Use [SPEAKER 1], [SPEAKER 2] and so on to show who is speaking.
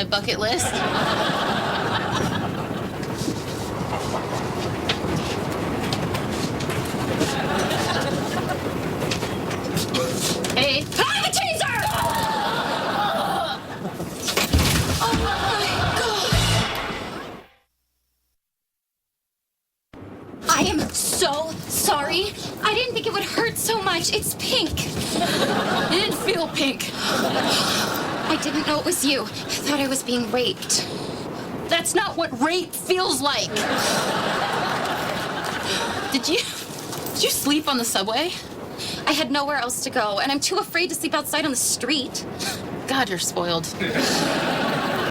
[SPEAKER 1] my bucket list. Hey.
[SPEAKER 2] Ah, the taser! Oh my God. I am so sorry. I didn't think it would hurt so much. It's pink.
[SPEAKER 1] It didn't feel pink.
[SPEAKER 2] I didn't know it was you. I thought I was being raped.
[SPEAKER 1] That's not what rape feels like. Did you sleep on the subway?
[SPEAKER 2] I had nowhere else to go, and I'm too afraid to sleep outside on the street.
[SPEAKER 1] God, you're spoiled.